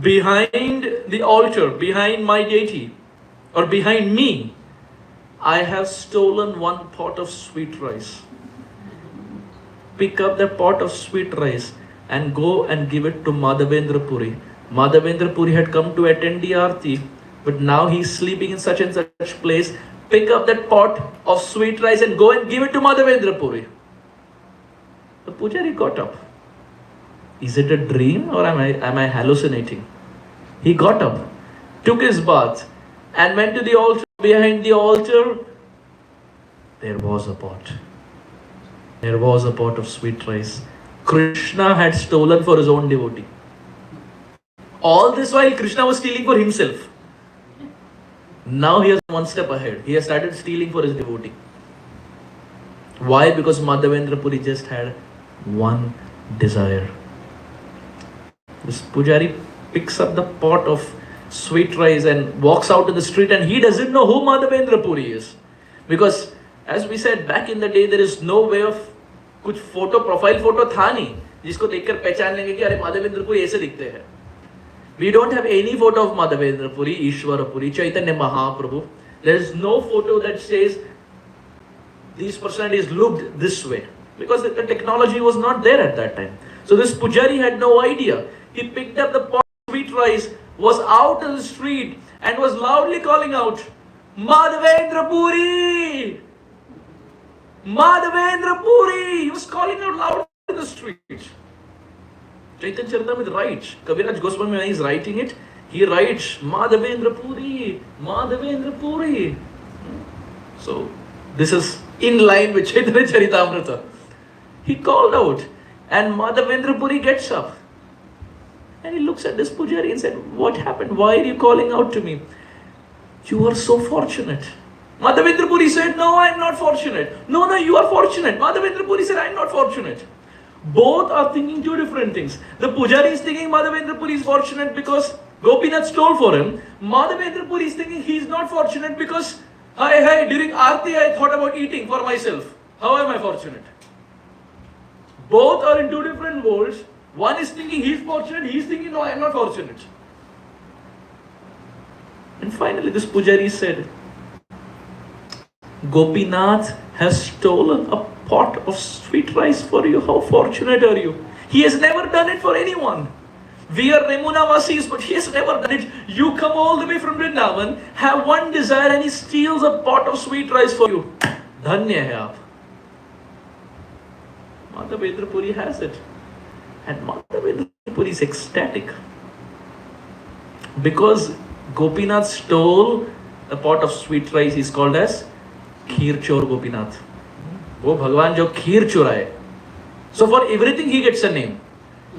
behind the altar, behind my deity, or behind me, I have stolen one pot of sweet rice. Pick up the pot of sweet rice and go and give it to Madhavendra Puri. Madhavendra Puri had come to attend the Aarti, but now he's sleeping in such and such place. Pick up that pot of sweet rice and go and give it to Madhavendra Puri. The Pujari got up. Is it a dream or am I hallucinating? He got up, took his bath, and went to the altar. Behind the altar, there was a pot. There was a pot of sweet rice. Krishna had stolen for his own devotee. All this while Krishna was stealing for himself. Now he is one step ahead. He has started stealing for his devotee. Why? Because Madhavendra Puri just had one desire. This Pujari picks up the pot of sweet rice and walks out in the street, and he doesn't know who Madhavendra Puri is. Because as we said, back in the day, there is no way of कुछ photo profile photo था नहीं जिसको देखकर पहचान लेंगे कि अरे माधवेंद्र पुरी ऐसे दिखते हैं. We don't have any photo of Madhavendra Puri, Ishwara Puri, Chaitanya Mahaprabhu. There is no photo that says these personalities looked this way, because the technology was not there at that time. So this Pujari had no idea. He picked up the pot of sweet rice, was out in the street and was loudly calling out, Madhavendra Puri! Madhavendra Puri! He was calling out loud in the street. Chaitanya Charitamrita writes, Kaviraj Goswami, when he is writing it, he writes, Madhavendra Puri! Madhavendra Puri! So, this is in line with Chaitanya Charitamrita. He called out, and Madhavendra Puri gets up. And he looks at this Pujari and said, what happened? Why are you calling out to me? You are so fortunate. Madhavendra Puri said, no, I am not fortunate. No, you are fortunate. Madhavendra Puri said, I am not fortunate. Both are thinking two different things. The Pujari is thinking Madhavendra Puri is fortunate because Gopinath stole for him. Madhavendra Puri is thinking he is not fortunate because, hi, during Aarti I thought about eating for myself. How am I fortunate? Both are in two different worlds. One is thinking he is fortunate, he is thinking, no, I am not fortunate. And finally this Pujari said, Gopinath has stolen a pot of sweet rice for you. How fortunate are you? He has never done it for anyone. We are Remunavasis, but he has never done it. You come all the way from Vrindavan, have one desire, and he steals a pot of sweet rice for you. Dhanya hai aap. Madhavendra Puri has it. And Madhavendra Puri is ecstatic. Because Gopinath stole a pot of sweet rice, he is called as Kheer Chor Gopinath. वो भगवान जो खीर चुराए. So for everything he gets a name.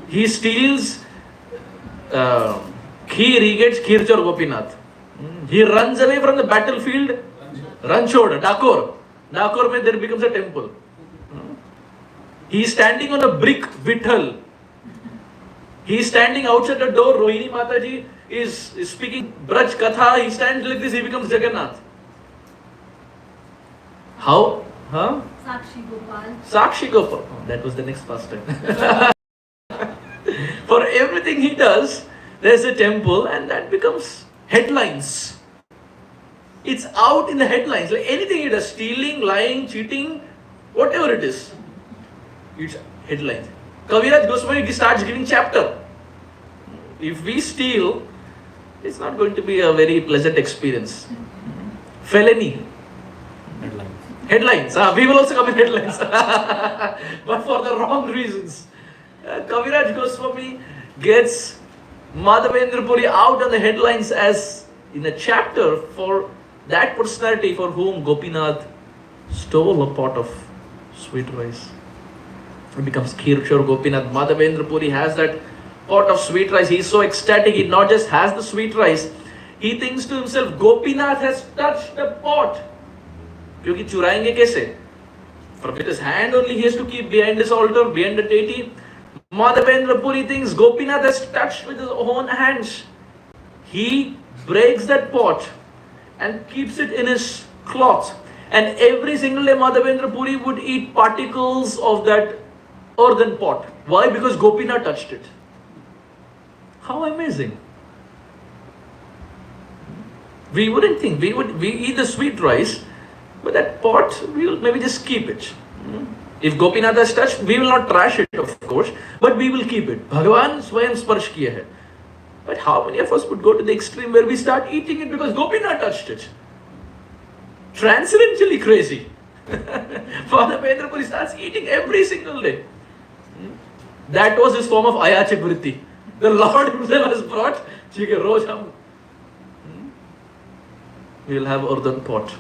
He steals kheer, he gets Kheer Chor Gopinath. He runs away from the battlefield, Ranchod, Dakor. Dakor mein there becomes a temple. He is standing on a brick, Vitthal. He is standing outside the door, Rohini Mataji is speaking Braj Katha. He stands like this, he becomes Jagannath. How? Huh? Sakshi Gopal. Sakshi Gopal. Oh, that was the next pastime. For everything he does, there's a temple, and that becomes headlines. It's out in the headlines. Like anything he does, stealing, lying, cheating, whatever it is, it's headlines. Kaviraj Goswami starts giving chapter. If we steal, it's not going to be a very pleasant experience. Felony. Headlines. We will also come in headlines. But for the wrong reasons. Kaviraj Goswami gets Madhavendra Puri out on the headlines as in a chapter for that personality for whom Gopinath stole a pot of sweet rice. It becomes Kheer Chor Gopinath. Madhavendra Puri has that pot of sweet rice. He is so ecstatic. He not just has the sweet rice. He thinks to himself, Gopinath has touched the pot. क्योंकि चुराएंगे कैसे? From with his hand only he has to keep behind his altar, behind the deity. Madhavendra Puri thinks Gopinath has touched with his own hands. He breaks that pot and keeps it in his cloth. And every single day Madhavendra Puri would eat particles of that earthen pot. Why? Because Gopinath touched it. How amazing. We wouldn't think. We eat the sweet rice, but that pot, we will maybe just keep it. If Gopinath has touched, we will not trash it, of course, but we will keep it. Bhagavan swayam sparsh kiya hai. But how many of us would go to the extreme where we start eating it because Gopinath touched it? Transcendentally crazy. Father Vendrapuri starts eating every single day. That was his form of ayachak vritti. The Lord himself has brought, we will have earthen pot.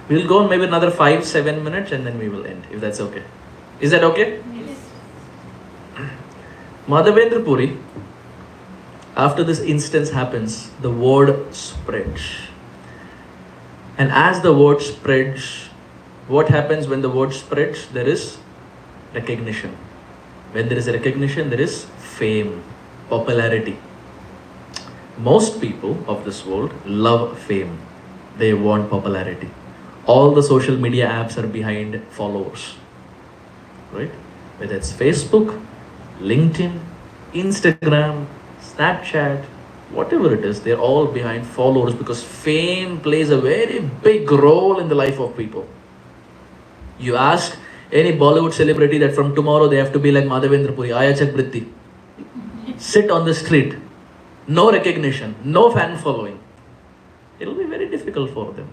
We will go on maybe another 5-7 minutes and then we will end, if that's okay. Is that okay? Yes. Madhavendra Puri, after this instance happens, the word spreads. And as the word spreads, what happens when the word spreads? There is recognition. When there is a recognition, there is fame, popularity. Most people of this world love fame. They want popularity. All the social media apps are behind followers. Right? Whether it's Facebook, LinkedIn, Instagram, Snapchat, whatever it is, they're all behind followers because fame plays a very big role in the life of people. You ask any Bollywood celebrity that from tomorrow they have to be like Madhavendra Puri, Ayachak Vritti, sit on the street, no recognition, no fan following. It will be very difficult for them.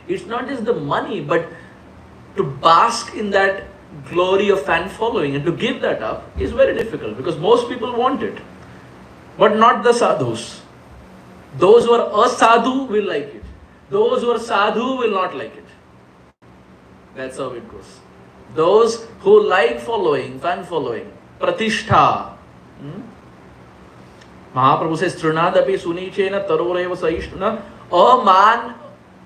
It's not just the money, but to bask in that glory of fan following and to give that up is very difficult because most people want it. But not the sadhus. Those who are asadhu will like it. Those who are sadhu will not like it. That's how it goes. Those who like following, fan following, pratishtha. Mahaprabhu says, Trunadapi sunichena taroreva saishtuna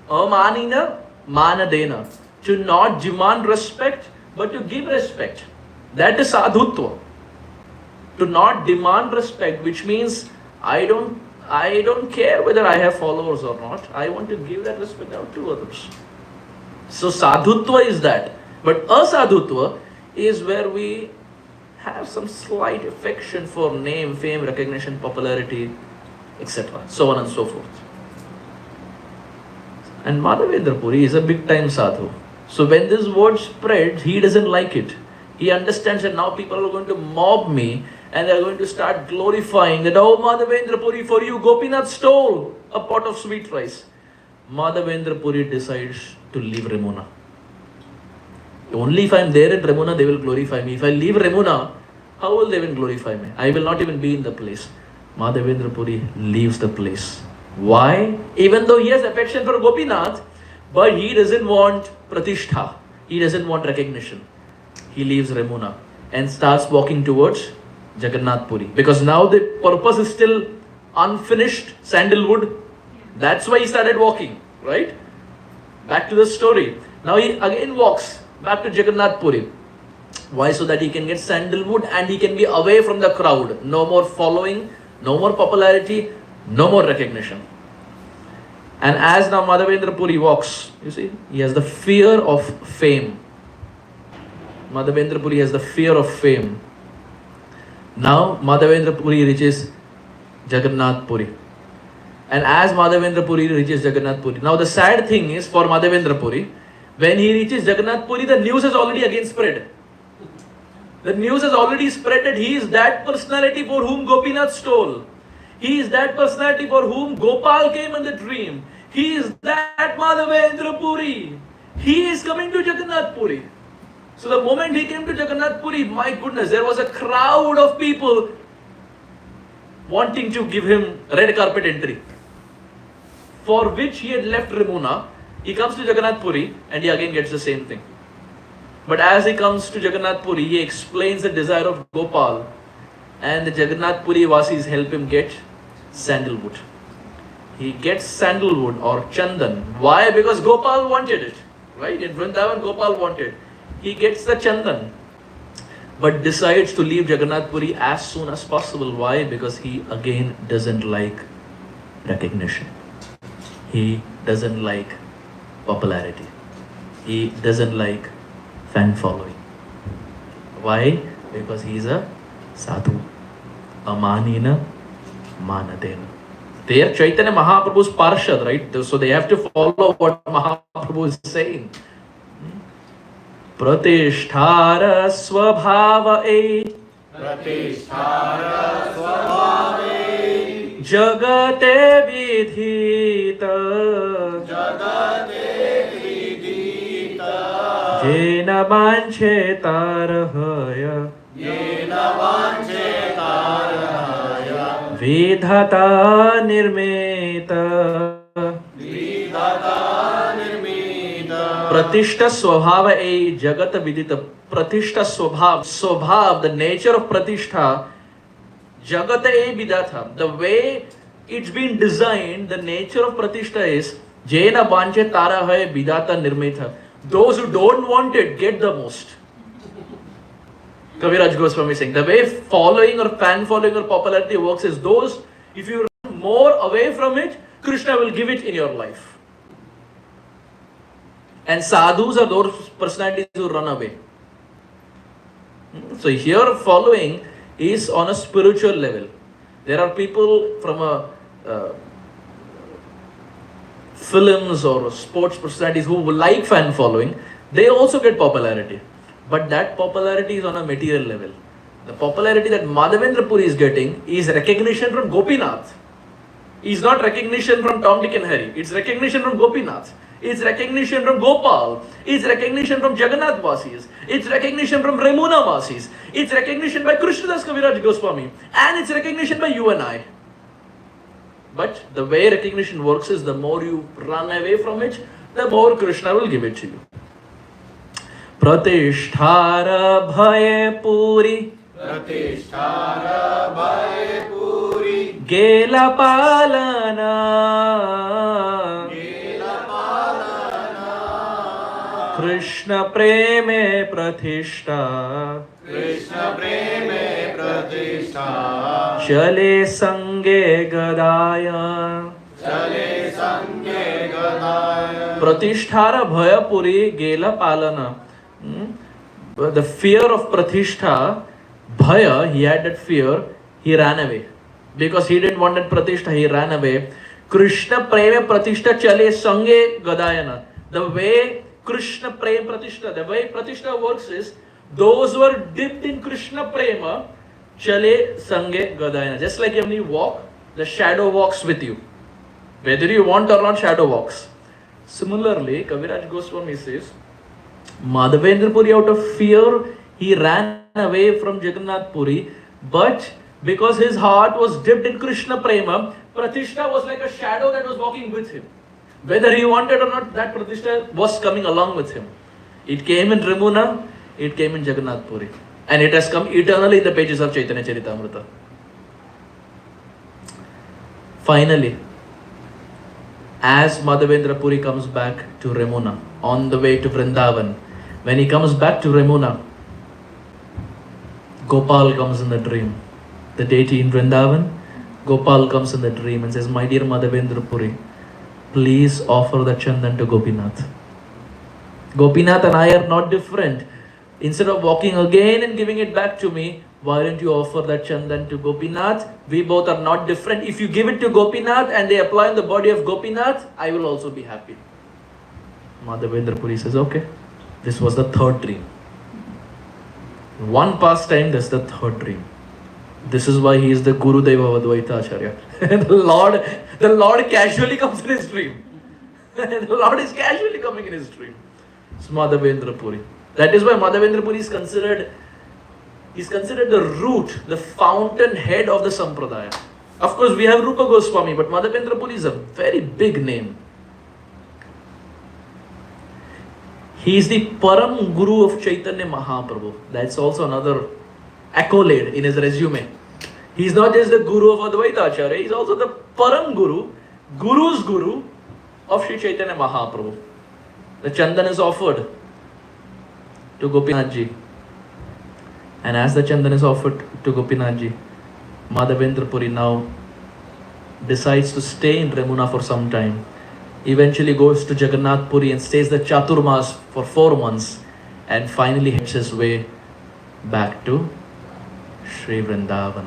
amanina manadena. To not demand respect, but to give respect. That is sadhutva. To not demand respect, which means I don't care whether I have followers or not. I want to give that respect out to others. So sadhutva is that. But asadhutva is where we have some slight affection for name, fame, recognition, popularity, etc. So on and so forth. And Madhavendra Puri is a big time sadhu. So when this word spreads, he doesn't like it. He understands that now people are going to mob me and they are going to start glorifying that, oh Madhavendra Puri, for you Gopinath stole a pot of sweet rice. Madhavendra Puri decides to leave Remuna. Only if I am there in Remuna, they will glorify me. If I leave Remuna, how will they even glorify me? I will not even be in the place. Madhavendra Puri leaves the place. Why? Even though he has affection for Gopinath, but he doesn't want pratishtha. He doesn't want recognition. He leaves Remuna and starts walking towards Jagannath Puri. Because now the purpose is still unfinished, sandalwood. That's why he started walking, right? Back to the story. Now he again walks back to Jagannath Puri. Why? So that he can get sandalwood and he can be away from the crowd. No more following, no more popularity, no more recognition. And as now Madhavendra Puri walks, you see, he has the fear of fame. Madhavendra Puri has the fear of fame. Now Madhavendra Puri reaches Jagannath Puri. And as Madhavendra Puri reaches Jagannath Puri, now the sad thing is for Madhavendra Puri, when he reaches Jagannath Puri, the news has already again spread. The news has already spread that he is that personality for whom Gopinath stole. He is that personality for whom Gopal came in the dream. He is that Madhavendra Puri. He is coming to Jagannath Puri. So the moment he came to Jagannath Puri, my goodness, there was a crowd of people wanting to give him red carpet entry. For which he had left Remuna. He comes to Jagannath Puri and he again gets the same thing. But as he comes to Jagannath Puri, he explains the desire of Gopal. And the Jagannath Puri Vasis help him get sandalwood. He gets sandalwood or chandan. Why? Because Gopal wanted it. Right? In Vrindavan, Gopal wanted. He gets the chandan. But decides to leave Jagannath Puri as soon as possible. Why? Because he again doesn't like recognition. He doesn't like popularity. He doesn't like fan following. Why? Because he is a sadhu. Amanina manadena. They are Chaitanya Mahaprabhu's Parshad, right? So they have to follow what Mahaprabhu is saying. Pratisthara swabhava e jagate vidhita jena vanchetarahaya vidhata nirmita Pratishta Swabhava a Jagat Vidita. Pratishta Swabhav, the nature of Pratishta, Jagat a Vidatha. The way it's been designed, the nature of Pratishta is Jena Banche Tara Hai Vidata Nirmita. Those who don't want it get the most. Kaviraj Goswami saying the way following or fan following or popularity works is those, if you run more away from it, Krishna will give it in your life. And sadhus are those personalities who run away. So here following is on a spiritual level. There are people from films or sports personalities who like fan following. They also get popularity. But that popularity is on a material level. The popularity that Madhavendra Puri is getting is recognition from Gopinath. It's not recognition from Tom, Dick and Harry. It's recognition from Gopinath. It's recognition from Gopal. It's recognition from Jagannath Vasis. It's recognition from Remuna Vasis. It's recognition by Krishnadas Kaviraj Goswami. And it's recognition by you and I. But the way recognition works is the more you run away from it, the more Krishna will give it to you. Pratisthara bhaye puri. Pratisthara bhaye puri. Gela palana. Krishna preme pratishtha. Krishna preme pratishtha. Chale sange gadaya. Chale sange gadaya. Pratisthara bhaya puri gela palana. The fear of pratishtha, bhaya, he had that fear, he ran away. Because he didn't want that pratishtha, he ran away. Krishna preme pratishtha chale sange gadayana. The way Krishna Prem Pratishtha, the way Pratishtha works is, those who are dipped in Krishna Prema, Chale Sange Gadayana. Just like when you walk, the shadow walks with you. Whether you want or not, shadow walks. Similarly, Kaviraj Goswami says, Madhavendra Puri out of fear, he ran away from Jagannath Puri, but because his heart was dipped in Krishna Prema, Pratishtha was like a shadow that was walking with him. Whether he wanted or not, that Pratishtha was coming along with him. It came in Remuna, it came in Jagannath Puri. And it has come eternally in the pages of Chaitanya Charitamrita. Finally, as Madhavendra Puri comes back to Remuna, on the way to Vrindavan, when he comes back to Remuna, Gopal comes in the dream. The deity in Vrindavan, Gopal comes in the dream and says, my dear Madhavendra Puri, please offer the chandan to Gopinath. Gopinath and I are not different. Instead of walking again and giving it back to me, why don't you offer that chandan to Gopinath? We both are not different. If you give it to Gopinath and they apply on the body of Gopinath, I will also be happy. Madhavendra Puri says, okay. This was the third dream. One pastime, that's the third dream. This is why he is the Guru Deva Advaita Acharya. The Lord casually comes in his dream. The Lord is casually coming in his dream. It's Madhavendra Puri. That is why Madhavendra Puri is considered the root, the fountain head of the Sampradaya. Of course, we have Rupa Goswami, but Madhavendra Puri is a very big name. He is the Param Guru of Chaitanya Mahaprabhu. That's also another accolade in his resume. He is not just the Guru of Advaita Acharya, he is also the Param Guru, Guru's Guru of Sri Chaitanya Mahaprabhu. The chandan is offered to Gopinathji. And as the chandan is offered to Gopinathji, Madhavendra Puri now decides to stay in Remuna for some time. Eventually goes to Jagannath Puri and stays the Chaturmas for 4 months and finally heads his way back to Sri Vrindavan.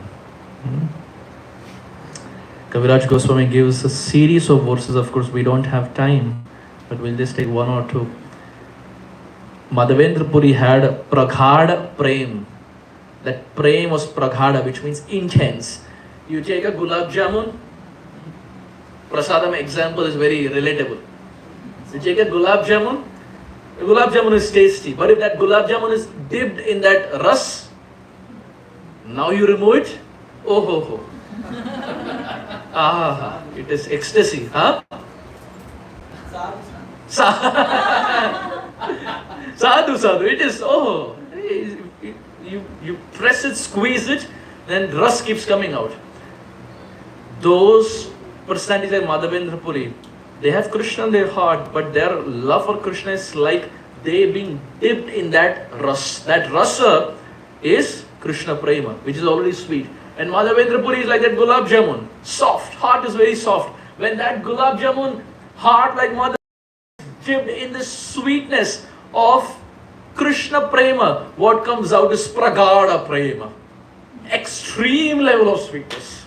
Kaviraj Goswami gives a series of verses. Of course, we don't have time, but we'll just take one or two. Madhavendra Puri had Praghada Prem. That Prem was Praghada, which means intense. You take a Gulab Jamun, Prasadam example is very relatable. You take a Gulab Jamun is tasty, but if that Gulab Jamun is dipped in that ras, now you remove it, oh ho ho. Ah, it is ecstasy, huh? Sadhu, sadhu, it is, oh, you press it, squeeze it, then rust keeps coming out. Those personalities like Madhavendra Puri, they have Krishna in their heart, but their love for Krishna is like they being dipped in that ras. That rasa is Krishna Prema, which is already sweet. And Madhavendra Puri is like that Gulab Jamun, soft, heart is very soft. When that Gulab Jamun, heart like Madhavendra dipped in the sweetness of Krishna Prema, what comes out is Praghada Prema. Extreme level of sweetness.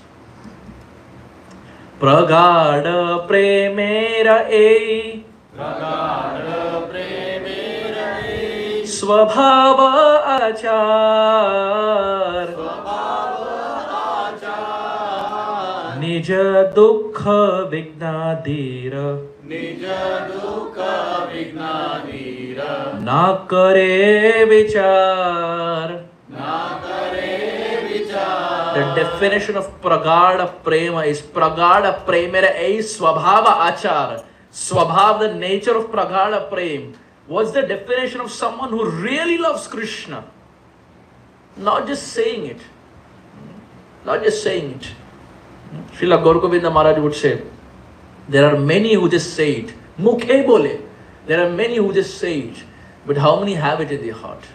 Praghada Premera E Praghada Premera E Swabhava Achar Swabhava Achar Nija Dukha Vignadira Nija Dukha Vignadira Na Kare Vichar Na Kare Vichar. The definition of Praghada Prema is Praghada Premera is Swabhava Achar. Swabhav, the nature of Praghada Prem. What's the definition of someone who really loves Krishna? Not just saying it. Not just saying it. Srila Gaur Govinda Maharaj would say, there are many who just say it. Mukhe bole. There are many who just say it. But how many have it in their heart?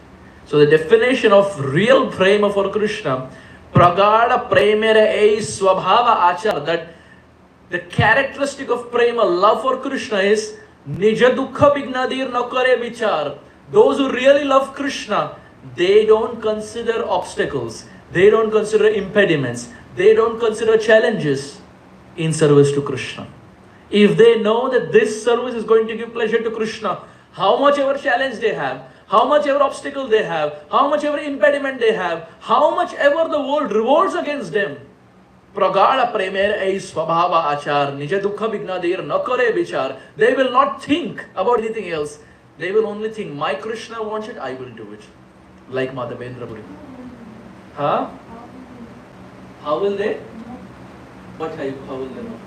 So the definition of real prema for Krishna, Praghada Premera is Swabhava Achar, that the characteristic of prema, love for Krishna is Nija Dukha Vignadir Nakare Vichar. Those who really love Krishna, they don't consider obstacles. They don't consider impediments. They don't consider challenges in service to Krishna. If they know that this service is going to give pleasure to Krishna, how much ever challenge they have, how much ever obstacle they have, how much ever impediment they have, how much ever the world revolts against them, Praghada Premera is Swabhava Achar, Nija Dukha Vignadir Nakare Vichar. They will not think about anything else. They will only think, my Krishna wants it, I will do it. Like Madhavendra Puri. Huh? How will they? What how will they know?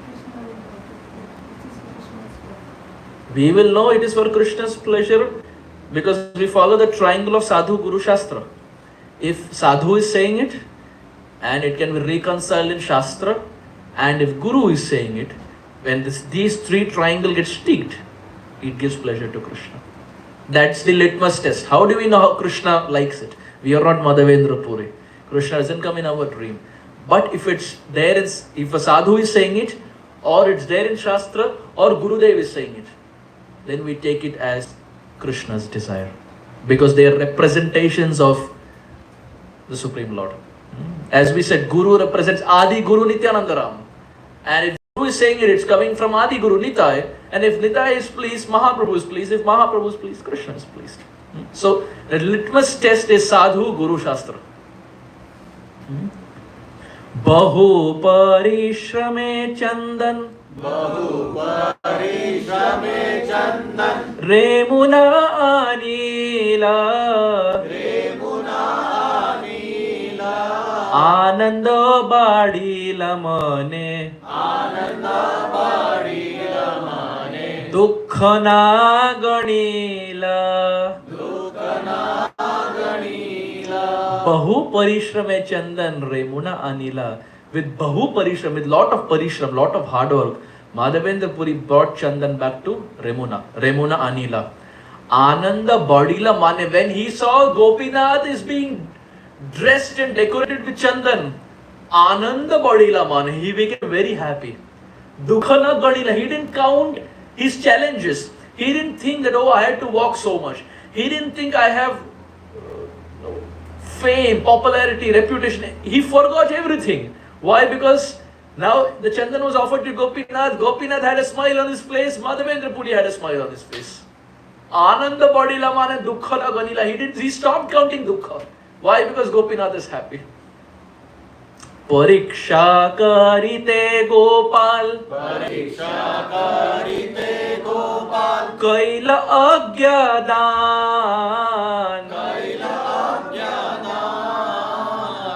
We will know it is for Krishna's pleasure because we follow the triangle of Sadhu Guru Shastra. If Sadhu is saying it, and it can be reconciled in Shastra, and if Guru is saying it, when these three triangles get sticked, it gives pleasure to Krishna. That's the litmus test. How do we know how Krishna likes it? We are not Madhavendra Puri. Krishna doesn't come in our dream. But if it's there, if a sadhu is saying it, or it's there in Shastra, or Gurudev is saying it, then we take it as Krishna's desire. Because they are representations of the Supreme Lord. As we said, Guru represents Adi Guru Nityanandaram. And if Guru is saying it, it's coming from Adi Guru Nitai. And if Nitai is pleased, Mahaprabhu is pleased. If Mahaprabhu is pleased, Krishna is pleased. So the litmus test is Sadhu Guru Shastra. Bahu Parishrame Chandan Bahu Parishrame Chandan Remuna Anila Remuna Anila Ananda Badila Mane Ananda Badila Mane Dukkhana Ganila Dukkhana Ganila Bahu Parishrame Chandan Remuna Anila. With Bahu Parishram, with lot of Parishram, lot of hard work, Madhavendra Puri brought Chandan back to Remuna Anila. Ananda Badila Mane, when he saw Gopinath is being dressed and decorated with Chandan, Ananda Badila Mane, he became very happy. Dukhana Ganila, he didn't count his challenges. He didn't think that, oh, I had to walk so much. He didn't think I have fame, popularity, reputation. He forgot everything. Why? Because Now the Chandan was offered to Gopinath. Gopinath had a smile on his face. Madhavendra Puri had a smile on his face. Ananda badila mane dukha la ganila. He stopped counting dukha. Why? Because Gopinath is happy. Pariksha karite Gopal. Pariksha karite Gopal. Kaila agyadan. Kaila agyadan.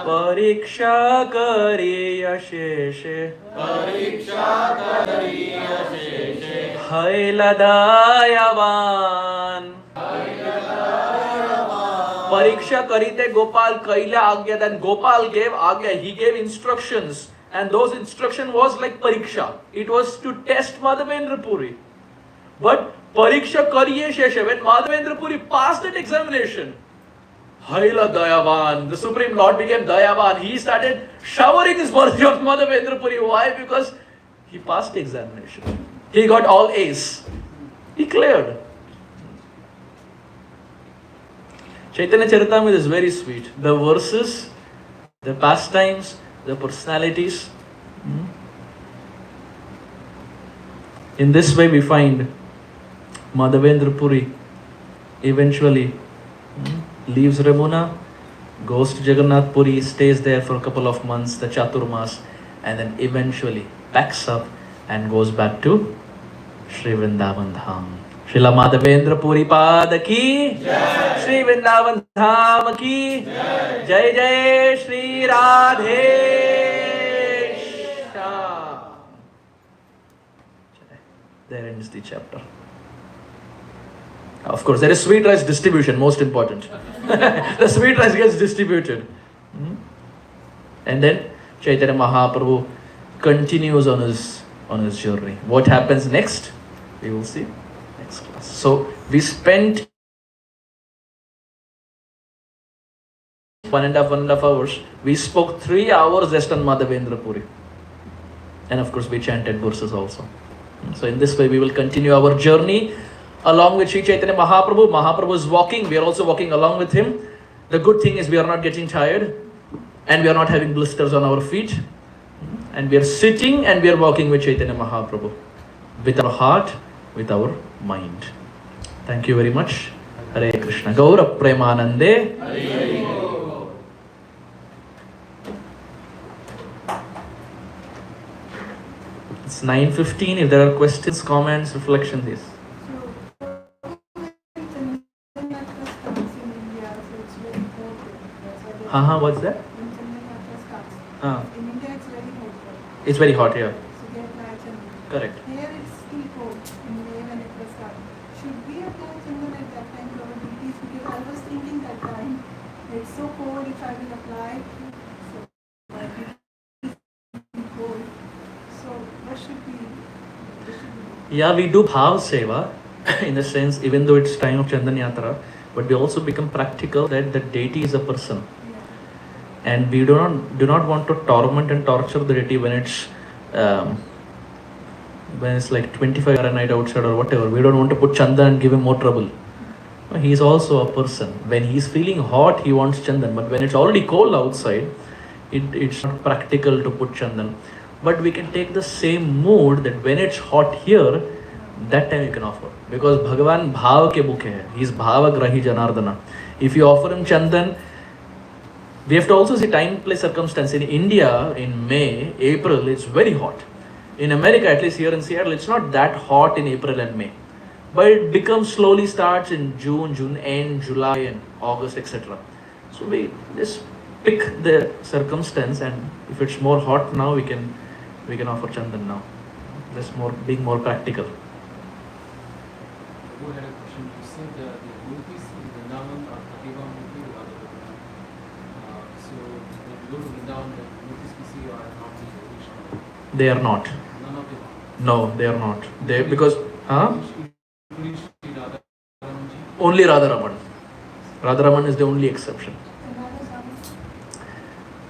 Pariksha kari asheshe. Pariksha kari asheshe. Haila dayavan. Pariksha karite Gopal kaila agya. Then Gopal gave agya. He gave instructions, and those instruction was like pariksha. It was to test Madhavendra Puri. But pariksha kariye shesha. When Madhavendra Puri passed that examination, Haila Dayavan, the Supreme Lord became Dayavan. He started showering his mercy on Madhavendra Puri. Why? Because he passed the examination. He got all A's. He cleared. Chaitanya Charitamrita is very sweet. The verses, the pastimes, the personalities. In this way we find Madhavendra Puri eventually leaves Ramuna, goes to Jagannath Puri, stays there for a couple of months, the Chaturmas, and then eventually packs up and goes back to Sri Vrindavan Dham. Srila Madhavendra Puri Pada ki Jai. Sri Vrindavan Dham ki Jai. Jai Jai Sri Radhesha. There ends the chapter. Of course, there is sweet rice distribution, most important. The sweet rice gets distributed. And then Chaitanya Mahaprabhu continues on his journey. What happens next? We will see next class. So we spent 1.5 hours. We spoke 3 hours just on Madhavendra Puri. And of course we chanted verses also. So in this way we will continue our journey along with Sri Chaitanya Mahaprabhu. Mahaprabhu is walking. We are also walking along with him. The good thing is we are not getting tired. And we are not having blisters on our feet. And we are sitting and we are walking with Chaitanya Mahaprabhu. With our heart, with our mind. Thank you very much. Hare Krishna. Gaura Premanande. It's 9:15. If there are questions, comments, reflections, yes. What's that? In India, it's very hot. It's very hot here. So they apply chandan. Correct. Here it's still cold in May when it was started. Should we apply chandan at that time to our deities? Because I was thinking that time it's so cold if I will apply. So my deities will be cold. So what should we do? Yeah, we do bhav seva in the sense, even though it's time of Chandan Yatra, but we also become practical that the deity is a person. And we do not want to torment and torture the deity when it's like 25 Fahrenheit outside or whatever. We don't want to put chandan and give him more trouble. He is also a person. When he is feeling hot, he wants chandan. But when it's already cold outside, it's not practical to put chandan. But we can take the same mood that when it's hot here, that time you can offer. Because Bhagavan bhav ke bhukhe hai. He is bhavagrahi Janardana. If you offer him chandan, we have to also see time, place, circumstance. In India, in May, April, it's very hot. In America, at least here in Seattle, it's not that hot in April and May. But it becomes slowly starts in June end, July and August, etc. So we just pick the circumstance, and if it's more hot now, we can offer chandan now. Just being more practical. Who had a question? You said the murtis in Vrindavan are Pratibha Murti or other. So when you go to Vrindavan, the murtis we see are not the original. They are not. None of them. No, they are not. They because Including Sri Radharamanji. Only Radharaman. Radharaman is the only exception.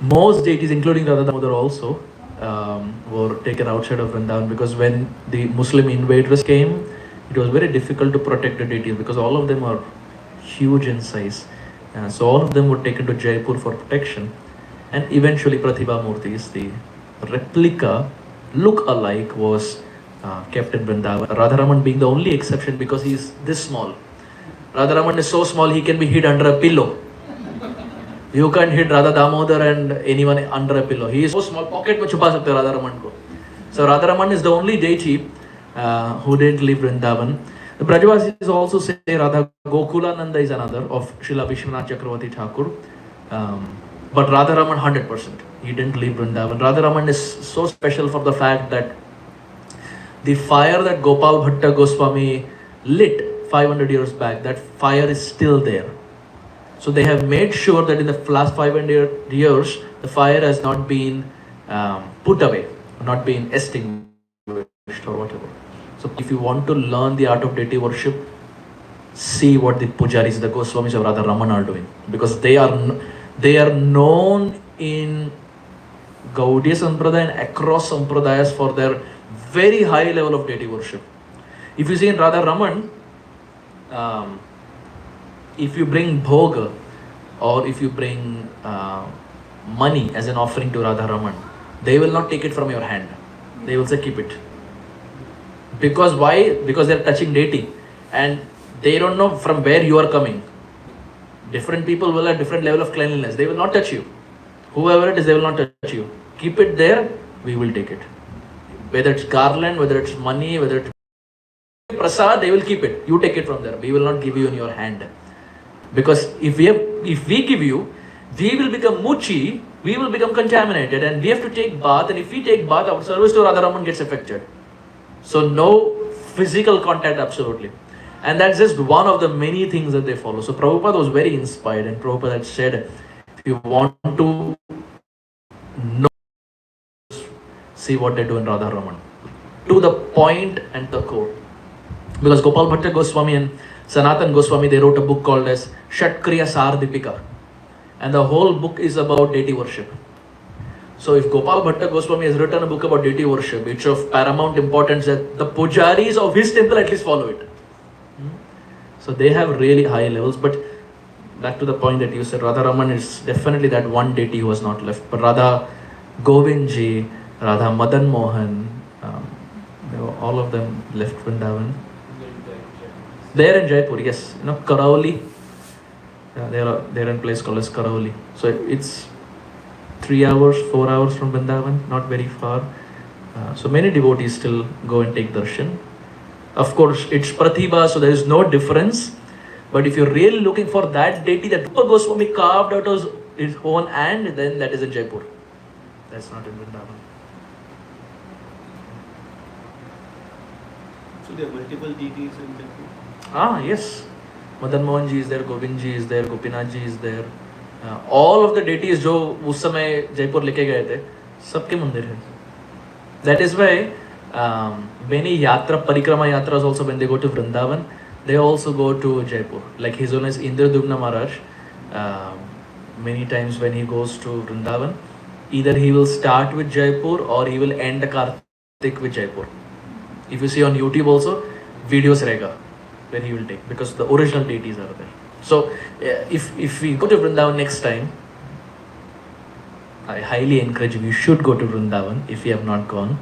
Most deities, including Radha Damodar also, were taken outside of Vrindavan, because when the Muslim invaders came, it was very difficult to protect the deities because all of them are huge in size. So all of them were taken to Jaipur for protection, and eventually Pratibha Murti is the replica, look-alike was kept in Vrindavan. Radharaman being the only exception because he is this small. Radharaman is so small he can be hid under a pillow. You can't hit Radha Damodar and anyone under a pillow. He is so small, pocket mein chupa sakte Radharaman ko. So Radharaman is the only deity who didn't live Vrindavan. The Brajavasis also say Radha Gokulananda is another of Srila Vishwanath Chakravarti Thakur. But Radharaman 100%. He didn't live Vrindavan. Radharaman is so special for the fact that the fire that Gopal Bhatta Goswami lit 500 years back, that fire is still there. So they have made sure that in the last 500 years, the fire has not been put away, not been extinguished or whatever. So if you want to learn the art of deity worship, see what the pujaris, the Goswamis of Radharaman are doing, because they are known in Gaudiya Sampradaya and across Sampradayas for their very high level of deity worship. If you see in Radharaman, if you bring bhoga or if you bring money as an offering to Radharaman, they will not take it from your hand. They will say keep it. Because why? Because they are touching deity and they don't know from where you are coming. Different people will have different level of cleanliness. They will not touch you. Whoever it is, they will not touch you. Keep it there, we will take it. Whether it's garland, whether it's money, whether it's prasad, they will keep it. You take it from there. We will not give you in your hand. Because if we give you, we will become muchi, we will become contaminated and we have to take bath, and if we take bath, our service to Radharaman gets affected. So no physical contact absolutely. And that's just one of the many things that they follow. So Prabhupada was very inspired and Prabhupada had said, if you want to know, see what they do in Radharaman. To the point and the core. Because Gopal Bhatta Goswami and Sanatan Goswami, they wrote a book called as Shatkriya Sardipika. And the whole book is about deity worship. So if Gopal Bhatta Goswami has written a book about deity worship, it's of paramount importance that the pujaris of his temple at least follow it. So they have really high levels. But back to the point that you said, Radharaman is definitely that one deity who was not left. But Radha Govindji, Radha Madan Mohan, all of them left Vrindavan. They're in Jaipur, yes. You know, Karauli. They're in a place called as Karauli. So it's 3 hours, 4 hours from Vrindavan, not very far. So many devotees still go and take darshan. Of course, it's Pratibha, so there is no difference. But if you're really looking for that deity that Rupa Goswami carved out of his own hand, then that is in Jaipur. That's not in Vrindavan. So there are multiple deities in Jaipur? Yes. Madan Mohan ji is there, Govind ji is there, Gopinath ji is there. All of the deities जो उस समय जयपुर लेके गए थे, सबके मंदिर हैं. That is why many yatra, parikrama yatras also, when they go to Vrindavan, they also go to Jaipur. Like His Holiness Indradumna Maharaj, many times when he goes to Vrindavan, either he will start with Jaipur or he will end Kartik with Jaipur. If you see on YouTube also, videos रहेगा where he will take, because the original deities are there. So if we go to Vrindavan next time, I highly encourage you should go to Vrindavan if you have not gone.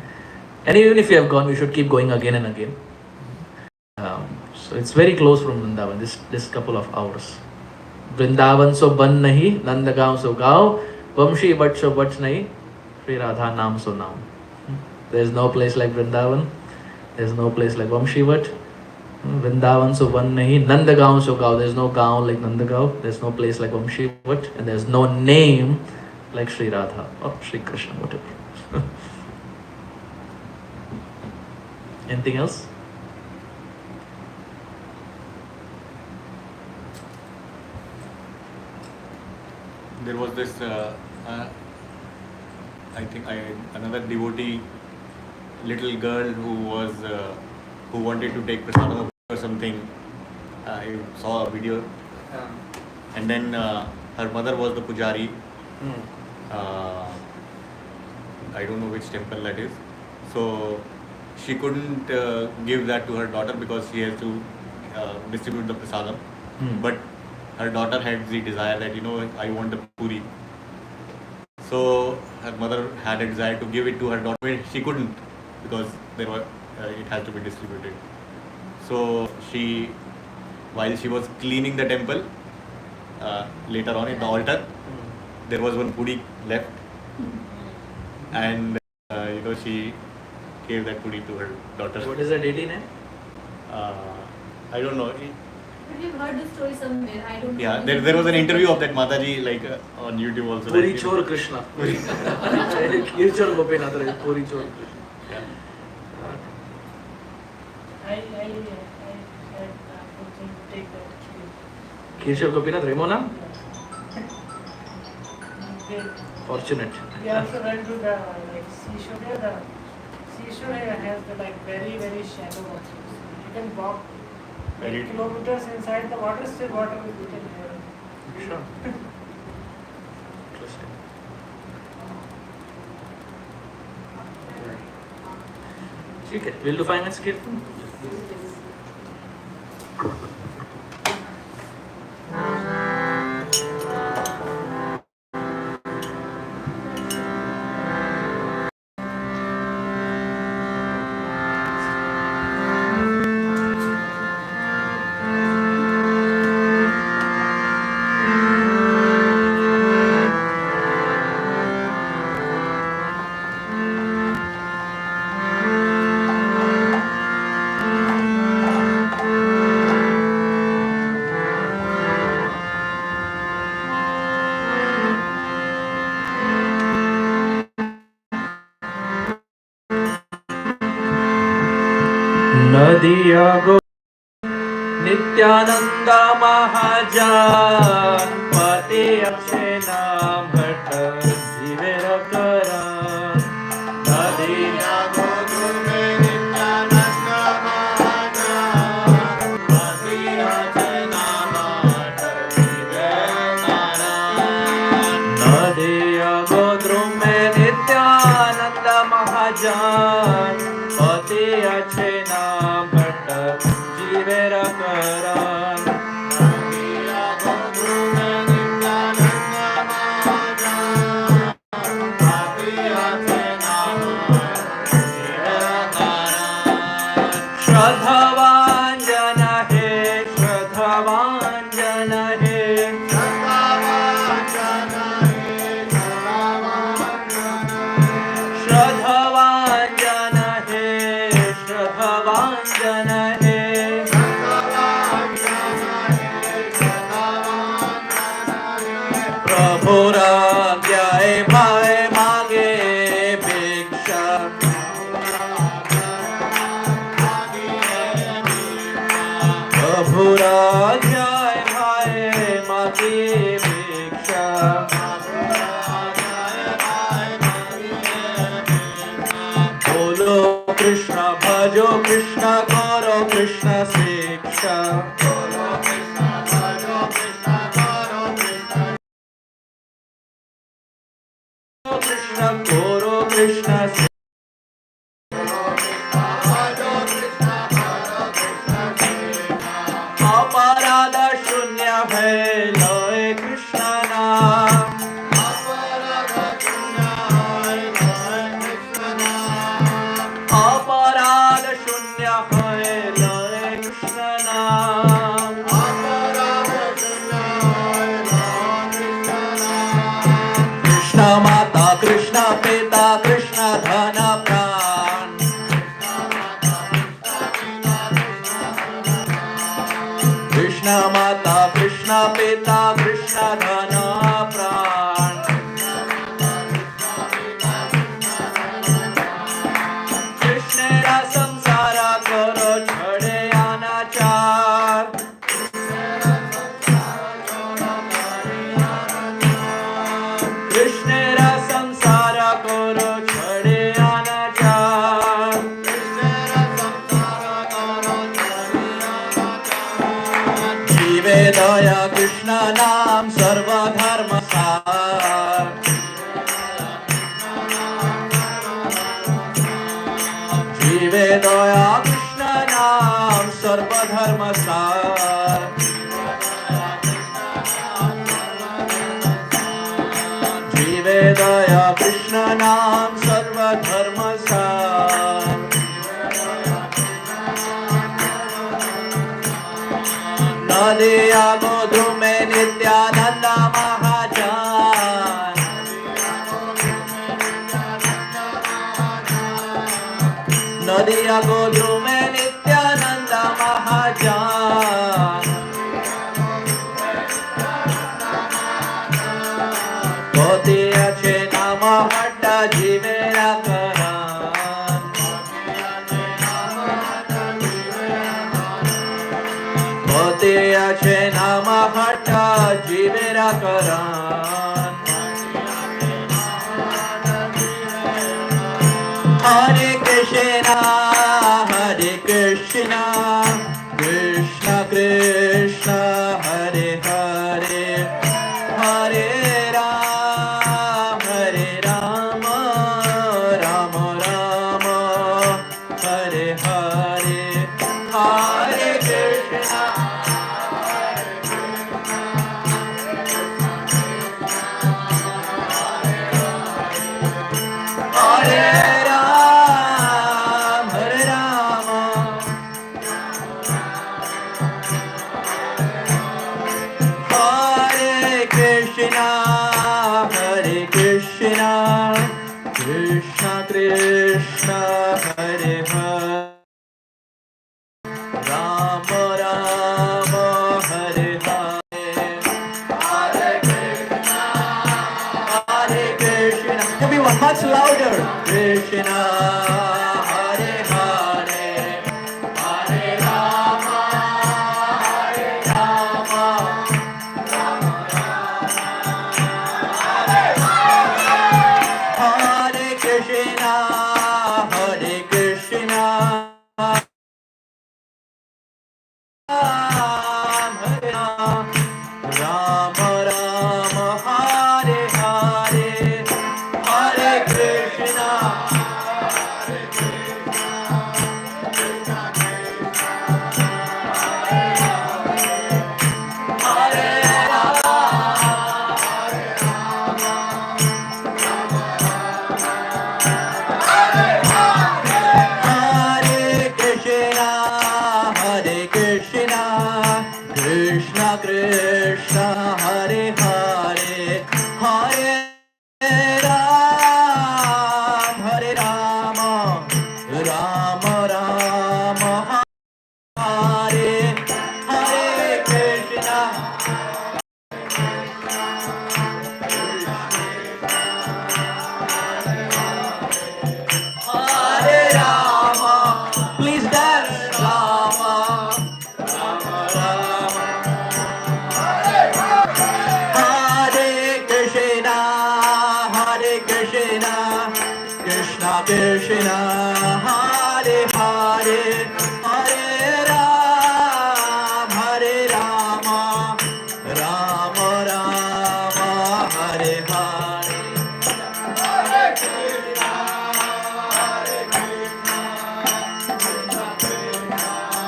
And even if you have gone, you should keep going again and again. So it's very close from Vrindavan, this couple of hours. Vrindavan so ban nahi, Nandagaon so gaon, Vamshi but so bach nahi, Shri Radha naam so naam. There's no place like Vrindavan. There's no place like Vamshi but. Vrindavan so ban nahi, Nandagaon so gaon. There's no gaon like Nandagaon. There's no place like Vamshi but. And there's no name like Shri Radha or Shri Krishna, whatever. Anything else? There was this, another devotee, little girl who wanted to take prasadam or something. I saw a video, and then her mother was the pujari. I don't know which temple that is. So she couldn't give that to her daughter because she has to distribute the prasadam. But her daughter had the desire that, I want a puri. So her mother had a desire to give it to her daughter. She couldn't because it has to be distributed. So while she was cleaning the temple, later on in the altar, there was one pudi left, and she gave that pudi to her daughter. What is the deity name? I don't know. But you've heard this story somewhere. I don't know. Yeah, there was an interview of that Mataji on YouTube also. Puri Chor Krishna. Kirchor Gopinath, right? Puri Chor Krishna. Yeah. I could take that. Kirchor Gopinath, Ramona? They Fortunate. also went to the seashore. The seashore has the very very shallow water. You can walk kilometers inside the water, still water will be there. Sure. Interesting. Okay, we'll do 5 minutes kirtan. नदिया गो नित्यानंद महाजान पति अक्षय नाम भट्ट जीवेर करण नदिया गो नित्यानंद महाजान पति अक्षय नाम भट्ट जीवेर करण नदिया गो नित्यानंद महाजान पति अक्षय नाम भट्ट जीवेर करण नदिया गोधु में नित्यानंद महाजान पति अक्षय नाम भट्ट जीवेर करण श्रद्धावान जन हे श्रद्धावान जन हे श्रद्धावान जन हे श्रद्धावान जन हे श्रद्धावान जन हे प्रभुर आज्ञाए भाई मागे भिक्षा प्रभुर आज्ञाए भाई मागे भिक्षा बोलो कृष्ण भजो कृष्ण करो कृष्ण शिक्षा बोलो कृष्ण भजो कृष्ण करो कृष्ण करो कृष्ण शिक्षा अपराध शून्य है लय कृष्ण नाम अपराध शून्य है लय कृष्ण नाम कृष्ण माता कृष्ण पिता कृष्ण धन प्राण कृष्ण माता कृष्ण पिता कृष्ण धन प्राण कृष्णेरा संसार करो छड़े अनाचार कृष्णेरा संसार करो छड़े अनाचार जीवे दया कृष्ण नाम सर्वधर्म सार जीवे दया कृष्ण नाम सर्वधर्म सार जीवे दया धर्मसार नदिया गोधु में नित्यानंद महाजान नदिया गोधु में नित्यानंद महाजान कोती अच्छे नाम हट्टा जीवेरा करान कोती अच्छे नाम हट्टा जीवेरा करान Hare Krishna, Krishna Krishna, Hare Hare, Hare Rama, Rama Rama, Hare Hare, Hare Krishna. Hare Krishna Krishna Hare Hare Rama Rama Hare Hare Hare Krishna everyone much louder Krishna Hare Hare Hare Rama Hare Rama Hare Krishna, Hare Krishna, Hare Rama, Rama Hare Hare, Hare Krishna, Hare Krishna Krishna Hare Hare Hare Rama Rama Rama Hare Hare Krishna Hare Rama please dance Rama Rama Rama Hare Krishna Krishna Krishna Hare Hare Hare Rama Rama Rama Hare Hare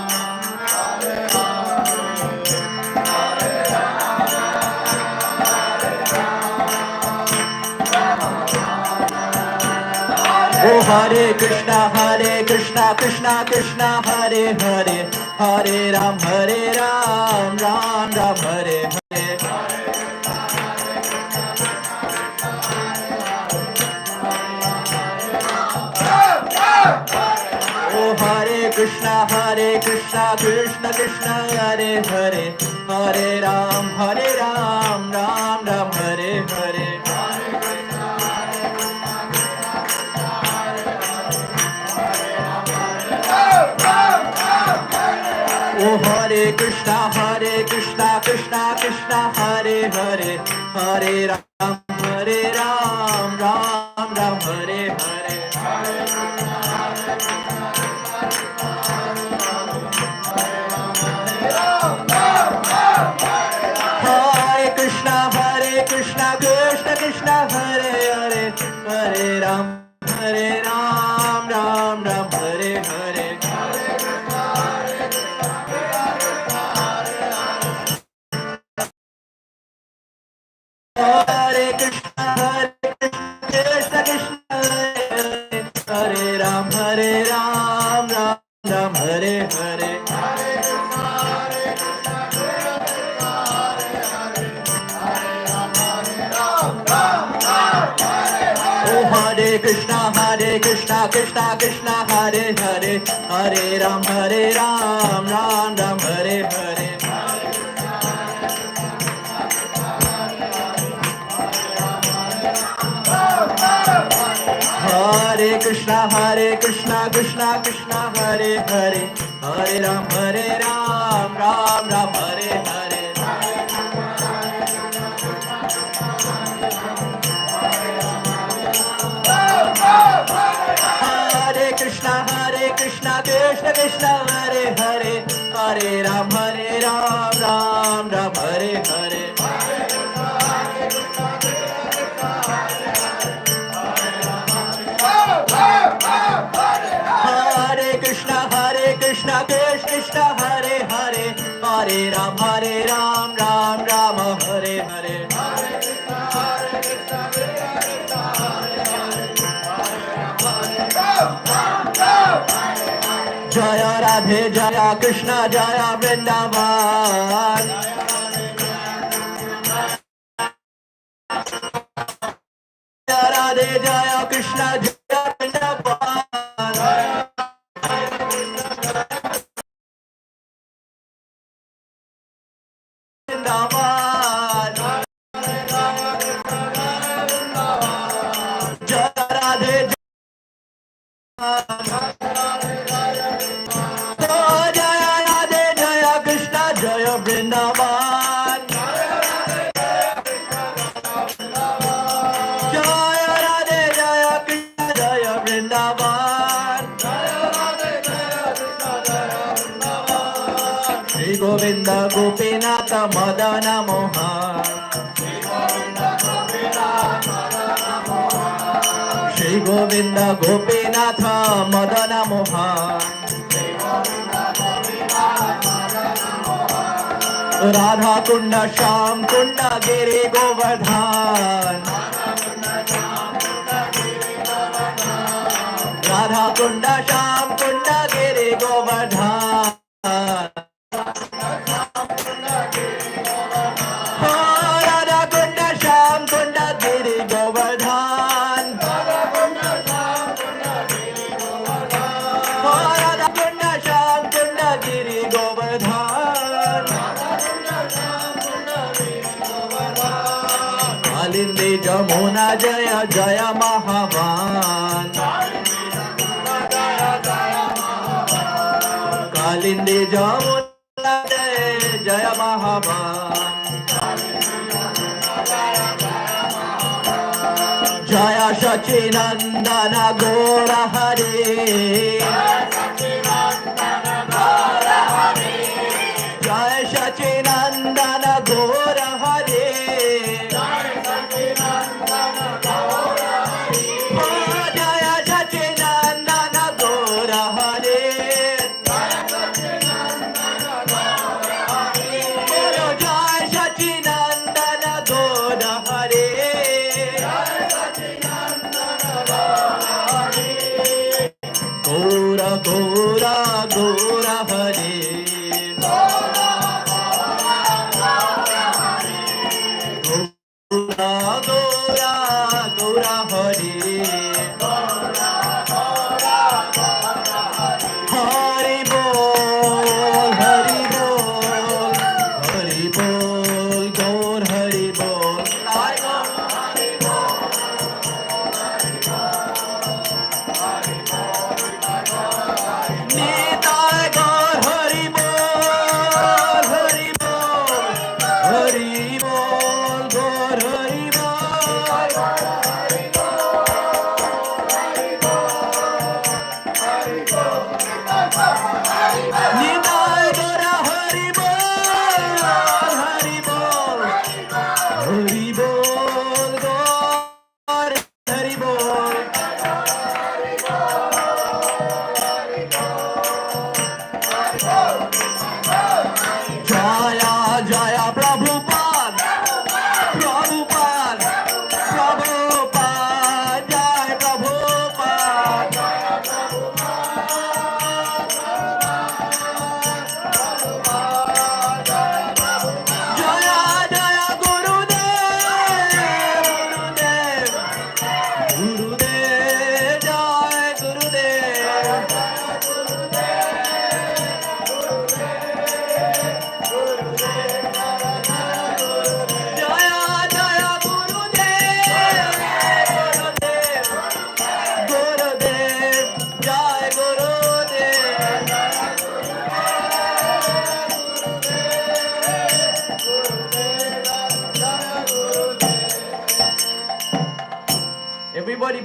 Oh Hare Krishna Krishna Krishna Hare Hare Hare Ram Ram Ram Hare Hare Oh Hare Krishna Krishna Krishna Hare Hare Hare Ram Ram Ram Hare Hare Oh Hare Krishna Krishna Krishna Hare Hare Hare Ram Ram Ram Hare Hare Hare Krishna Krishna Krishna Hare Hare Hare Ram Ram Hare Hare Hare Krishna Krishna Krishna Hare Hare Krishna Krishna Krishna Hare Hare Hare Ram Ram Ram Hare Hare Hare Krishna Krishna Krishna Hare Hare Hare Ram Ram Ram Hare Hare Hare Krishna Krishna Krishna Hare Hare Hare Ram Ram Ram Hare Hare Hare Krishna Krishna Hare Hare Hare Ram Ram Ram Hare Hare Jaya Radhe Jaya Krishna Jaya Vrindavan Jaya Radhe Jaya Krishna Jaya Vrindavan Vrindavan Jaya Radhe Jaya Radhe Jaya Krishna Jaya Vrindavan Jaya Radhe Jaya Krishna Jaya Vrindavan Shri Govinda Gopinatha Madana Mohan Shri Govinda Gopinatha Madana Mohan Radha Kunda Sham Kunda Giri Govardhan Radha Kunda Sham Kunda Giri Govardhan Radha Kunda Sham Kunda Giri Govardhan Radha Kunda Sham Kunda Giri Govardhan Kalindi Jamuna Jaya Jaya Mahavan Kalindi Jamuna Jaya Jaya Mahavan Jaya Sachinandana Gora Hare Jaya Sachinandana Gora Hare Jaya Sachinandana Gora Hare Bolo Jaya Sachinandana Gora Hare Gora Gora Gora Hare Gora Gora Gora Hare Hari Bol Hari Bol Hari Bol Gaur Hari Bol Hari Bol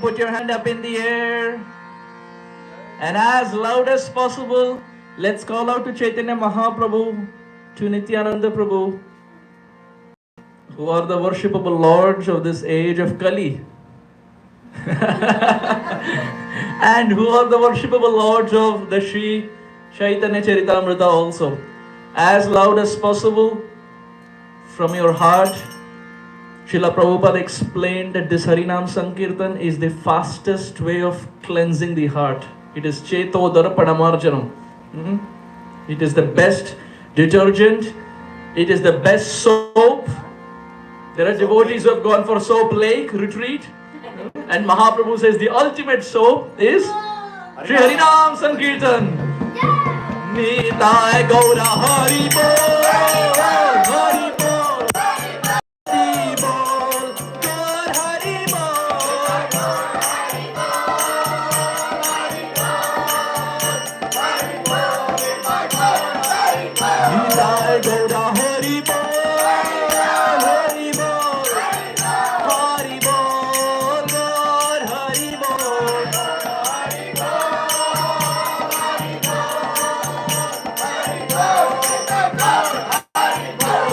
put your hand up in the air. And as loud as possible, let's call out to Chaitanya Mahaprabhu, to Nityananda Prabhu, who are the worshipable lords of this age of Kali. And who are the worshipable lords of the Sri Chaitanya Charitamrita also. As loud as possible, from your heart, Srila Prabhupada explained that this Harinam Sankirtan is the fastest way of cleansing the heart. It is Cheto Darapanamarjanam. It is the best detergent. It is the best soap. There are devotees who have gone for soap lake retreat. And Mahaprabhu says the ultimate soap is Sri Harinam Sankirtan. Nitai Gaura Hari Bol, Hari Bol, Hari Bol, Gaur Hari Bol. Nitai Gaura Hari Bol, Hari Bol, Hari Bol, Gaur Hari Bol.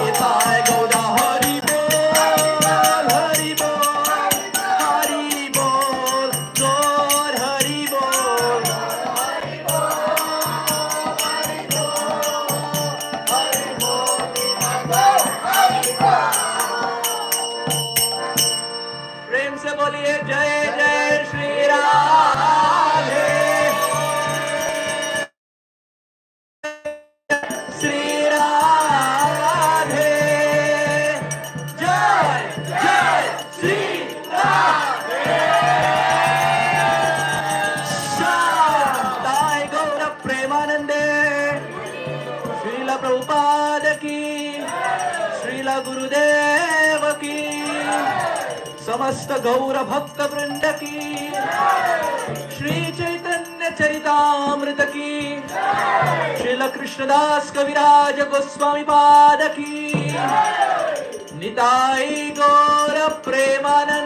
Nitai Gaura Hari Bol, Hari Bol, Hari Bol, Gaur Hari Bol. प्रेम से बोलिए जय जय श्री राधे, श्री राधे, जय जय श्री राधे। शांताय गौर प्रेमानंदे, श्रीला प्रभुपाद की, श्रीला गुरुदेव की, समस्त गौर भक्त वृंद की, श्री चैतन्य चरितामृत की, श्रील कृष्णदास कविराज गोस्वामी पाद की, निताई गौर प्रेमानंद।